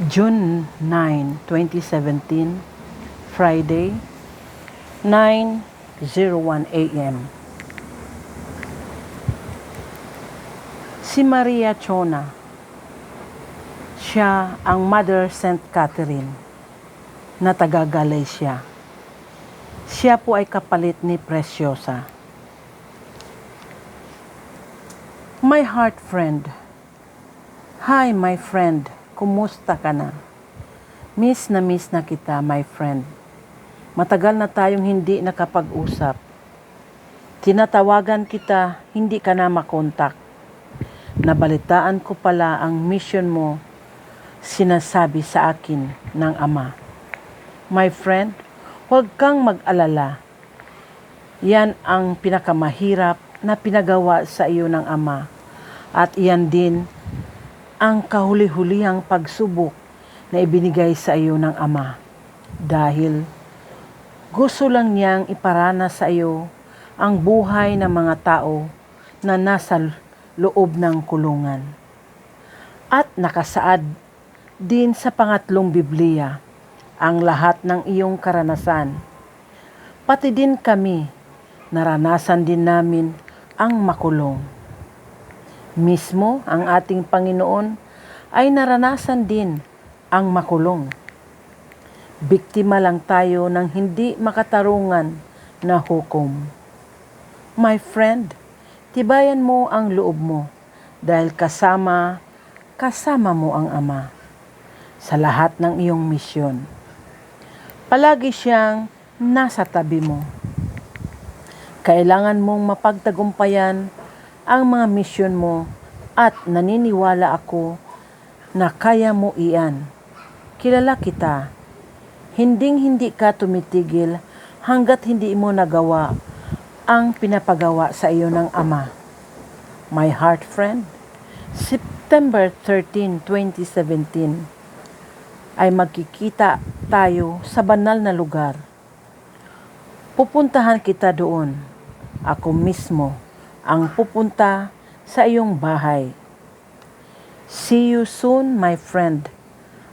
June 9, 2017, Friday, 9:01 a.m. Si Maria Chona, siya ang Mother St. Catherine na taga-Galacia. Siya po ay kapalit ni Preciosa. My heart friend. Hi my friend, kumusta ka na? Miss na kita my friend. Matagal na tayong hindi nakapag-usap. Tinatawagan kita, hindi ka na makontak. Nabalitaan ko pala ang mission mo, sinasabi sa akin ng ama. My friend, huwag kang mag-alala. Yan ang pinakamahirap na pinagawa sa iyo ng ama. At iyan din ang kahuli-hulihang pagsubok na ibinigay sa iyo ng ama. Dahil gusto lang niyang iparana sa iyo ang buhay ng mga tao na nasa loob ng kulungan. At nakasaad din sa pangatlong Biblia ang lahat ng iyong karanasan. Pati din kami, naranasan din namin ang makulong. Mismo ang ating Panginoon ay naranasan din ang makulong. Biktima lang tayo ng hindi makatarungan na hukom. My friend, tibayan mo ang loob mo dahil kasama mo ang Ama sa lahat ng iyong misyon. Palagi siyang nasa tabi mo. Kailangan mong mapagtagumpayan ang mga misyon mo at naniniwala ako na kaya mo iyan. Kilala kita. Hindi ka tumitigil hanggat hindi mo nagawa ang pinapagawa sa iyo ng Ama. My heart friend, September 13, 2017 ay magkikita tayo sa banal na lugar. Pupuntahan kita doon. Ako mismo ang pupunta sa iyong bahay. See you soon, my friend.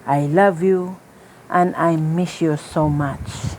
I love you and I miss you so much.